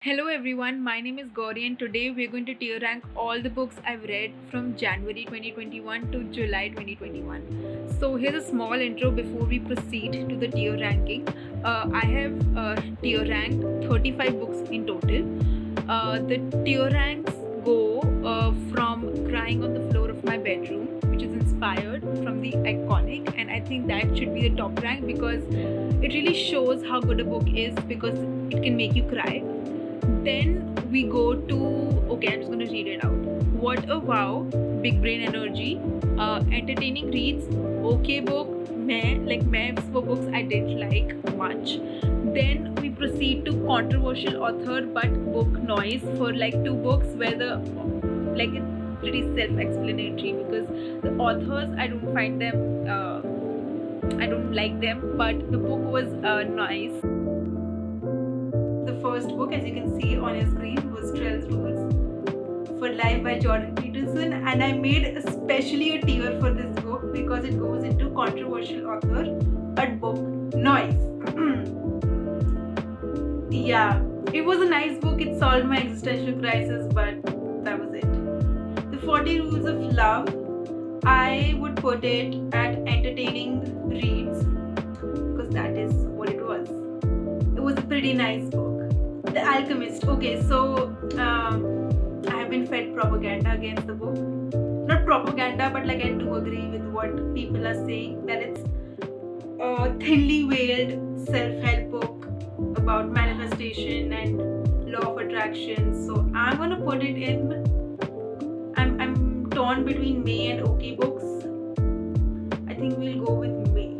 Hello everyone, my name is Gauri and today we're going to tier rank all the books I've read from January 2021 to July 2021. So here's a small intro before we proceed to the tier ranking. I have tier ranked 35 books in total. The tier ranks go from Crying on the Floor of My Bedroom, which is inspired from the iconic, and I think that should be the top rank because it really shows how good a book is because it can make you cry. Then we go to, okay, I'm just gonna read it out. What a Wow, Big Brain Energy, Entertaining Reads, okay book, meh for books I didn't like much. Then we proceed to controversial author but book noise for like two books where the like it's pretty self-explanatory because the authors I don't find them I don't like them, but the book was nice. The first book, as you can see on your screen, was 12 Rules for Life by Jordan Peterson, and I made especially a tier for this book because it goes into controversial author but book noise. Yeah, it was a nice book, it solved my existential crisis, but that was it. The 40 Rules of Love, I would put it at entertaining reads because that is what it was. It was a pretty nice book. The Alchemist. Okay, so I have been fed propaganda against the book. Not propaganda, but like I do agree with what people are saying that it's a thinly veiled self-help book about manifestation and law of attraction. So I'm gonna put it in. I'm torn between May and OK books. I think we'll go with May.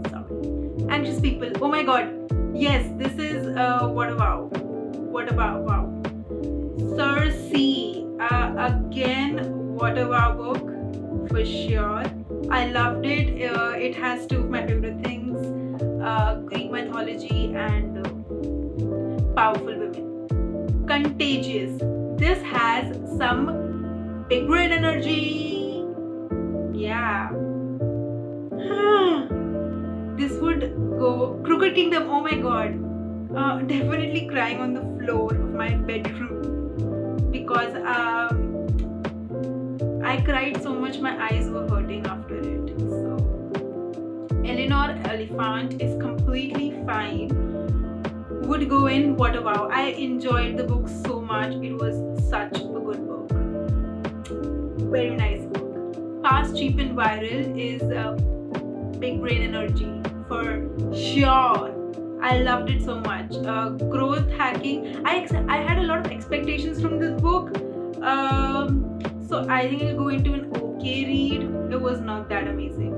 Sorry. Anxious People. Oh my god. Yes, this is what a wow. What about wow. Circe, again, what a wow book for sure. I loved it. It has two of my favorite things: Greek mythology and powerful women. Contagious. This has some big brain energy. Yeah. This would go Crooked Kingdom. Oh my god. Definitely crying on the floor of my bedroom because I cried so much my eyes were hurting after it. So Eleanor Elephant is completely fine. Would go in what a wow. I enjoyed the book so much. It was such a good book. Very nice book. Fast, Cheap and Viral is Big Brain Energy for sure. I loved it so much. Growth hacking. I had a lot of expectations from this book, so I think it'll go into an okay read. It was not that amazing.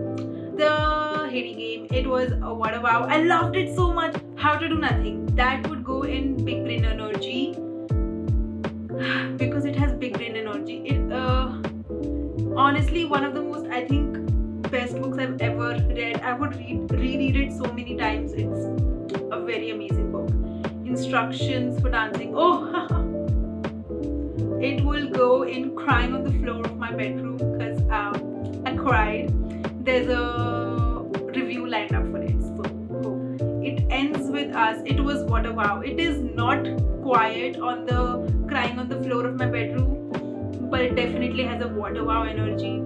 The Haiti Game. It was a what a wow. I loved it so much. How to Do Nothing. That would go in Big Brain Energy because it has big brain energy. It honestly one of the most I think best books I've ever read. I would reread it so many times. It's a very amazing book. Instructions for Dancing. Oh, it will go in Crying on the Floor of My Bedroom because I cried. There's a review lined up for it. So it ends with us. It was what a wow. It is not quiet on the Crying on the Floor of My Bedroom, but it definitely has a what a wow energy.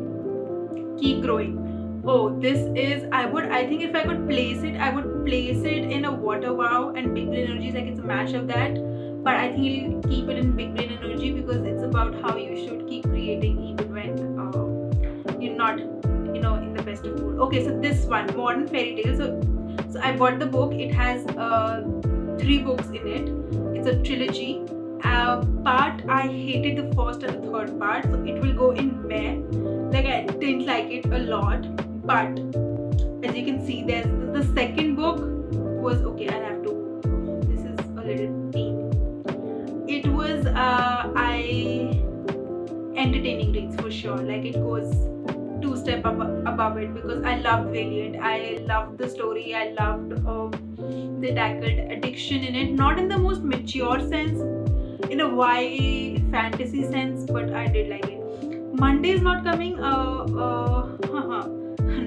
Keep Growing. Oh, this is I think if I could place it, I would place it in a water wow and big brain energy, like it's a mash of that. But I think you'll keep it in big brain energy because it's about how you should keep creating even when you're not, in the best of mood. Okay, so this one, Modern Fairy Tale. So I bought the book. It has 3 books in it. It's a trilogy. Part I hated the first and the third part, so it will go in meh. Like I didn't like it a lot. But as you can see, there's the second book was okay. I'll have to. This is a little pain. It was entertaining reads for sure. Like it goes 2 step above it because I loved Valiant. I loved the story. I loved they tackled addiction in it. Not in the most mature sense, in a YA fantasy sense, but I did like it. Monday is not coming.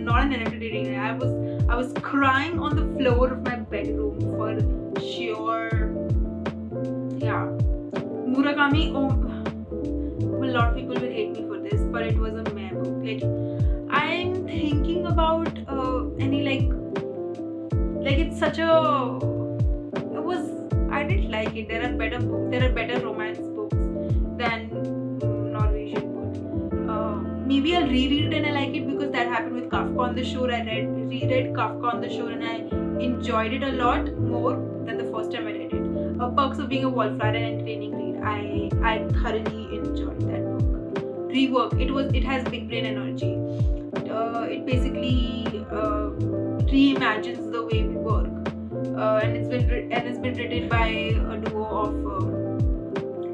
Not an entertaining. I was crying on the floor of my bedroom for sure. Murakami, oh, a lot of people will hate me for this, but it was a meh book. Like, I'm thinking about any it's such a. It was. I didn't like it. There are better books. There are better romance books than Norwegian would. Maybe I'll reread it and I like it because that happened with Kafka on the Shore. I reread Kafka on the Shore and I enjoyed it a lot more than the first time I read it. Perks of Being a Wallflower, an entertaining read. I thoroughly enjoyed that book. Rework. It has big brain energy. It basically reimagines the way we work. And it's been written by a duo of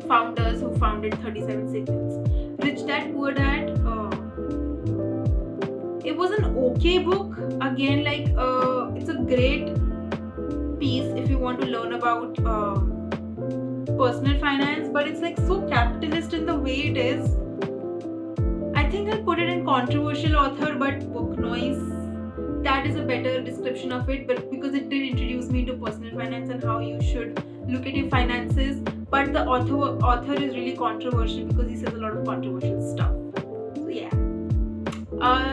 founders who founded 37 Seconds. Rich Dad Poor Dad. It was an okay book. Again, it's a great piece if you want to learn about personal finance, but it's like so capitalist in the way it is. I think I'll put it in controversial author, but book noise. That is a better description of it, but because it did introduce me to personal finance and how you should look at your finances. But the author is really controversial because he says a lot of controversial stuff. So yeah.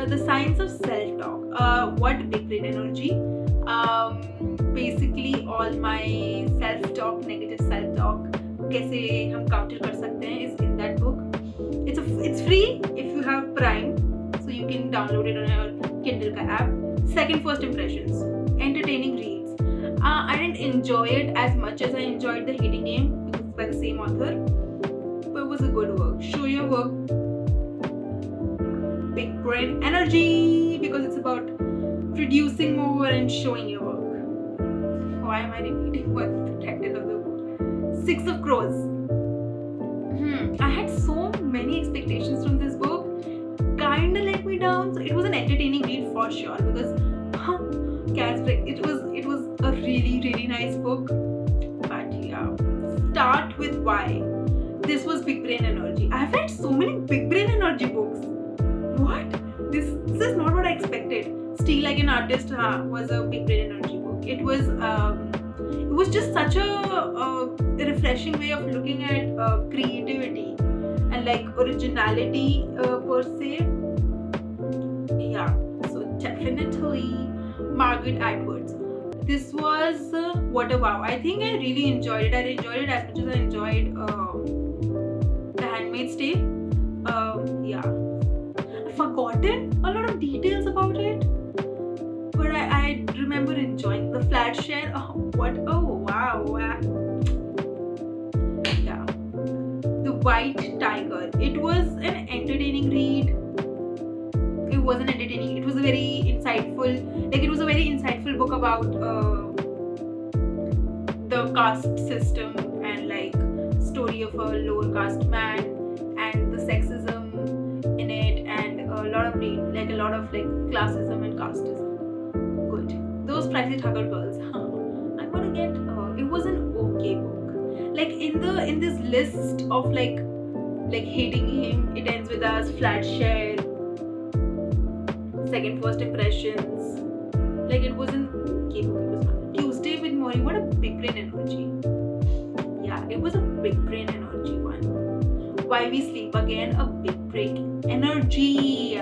The Science of Self-Talk. What big brain energy? Basically all my self-talk, negative self-talk, कैसे हम counter कर सकते हैं is in that book. It's free if you have Prime, so you can download it on your Kindle ka app. Second First Impressions. Entertaining reads. I didn't enjoy it as much as I enjoyed The Hating Game because it's by the same author, but it was a good work. Show Your Work. Big brain energy because it's about producing more and showing your work. Why am I repeating what the title of the book? Six of Crows. I had so many expectations from this book. Kinda let me down. So it was an entertaining read for sure because it was a really nice book. But yeah, start with why. This was big brain energy. I've read so many big brain energy books. What? This is not what I expected. Steal Like an Artist was a big brain energy book. It was just such a refreshing way of looking at creativity and like originality per se. Yeah, so definitely Margaret Atwood's. This was what a wow. I think I really enjoyed it. I enjoyed it as much as I enjoyed The Handmaid's Tale. Yeah, I've forgotten a lot of details about it, but I remember enjoying The Flat Share. Oh wow. Yeah, The White Tiger. It was an entertaining read. It wasn't entertaining. It was a very insightful. It was a very insightful book about the caste system and story of a lower caste man and the sexism in it and a lot of classism and casteism. Good. Those Pricey Thakur Girls. I'm gonna get. It was an okay book. In this list of Hating Him, it ends with us. Flat Share. Second First Impressions. It was an okay book. It was fun. Tuesday with Mori. What a big brain energy. Yeah, it was a big brain energy one. Why We Sleep Again. A big brain energy.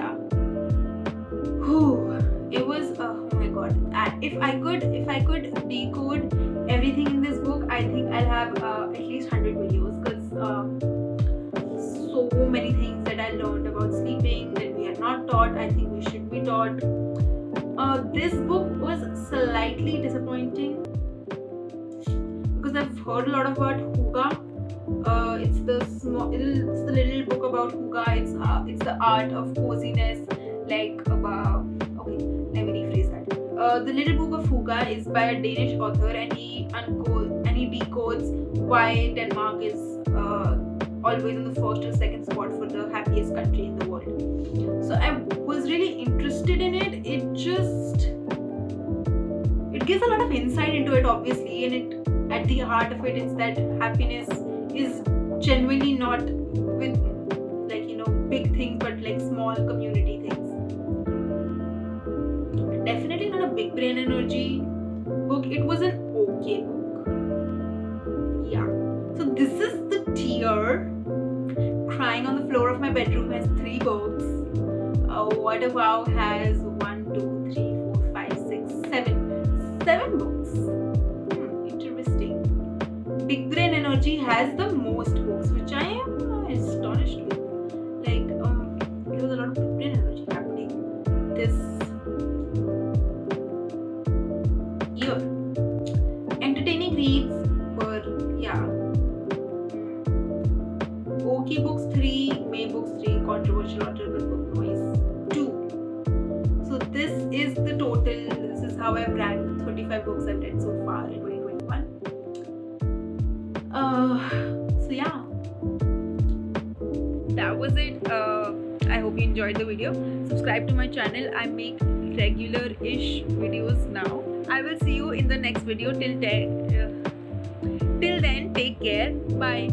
Whew. It was oh my god. If I could decode everything in this book, I think I'll have at least 100 videos because so many things that I learned about sleeping that we are not taught. I think we should be taught. This book was slightly disappointing because I've heard a lot about Hygge. It's the little book about Hygge. It's the art of coziness. Okay, let me rephrase that. The little book of Hygge is by a Danish author, and he decodes why Denmark is always in the first or second spot for the happiest country in the world. So I was really interested in it. It gives a lot of insight into it, obviously, and at the heart of it, it's that happiness is genuinely not with big things, but small community things. Definitely not a big brain energy book. It was an okay book. Yeah. So this is the tier What Wow has 1, 2, 3, 4, 5, 6, 7 books. Interesting. Big Brain Energy has the most books, which I am astonished with. Like, there was a lot of big brain energy happening this year. Entertaining reads were, okay books 3, May books 3, controversial or terrible book noise 2. So this is the total. This is how I've ranked 35 books I've read so far in 2021. So yeah, that was it. I hope you enjoyed the video. Subscribe to my channel. I make regular-ish videos now. I will see you in the next video. Till then, take care. Bye.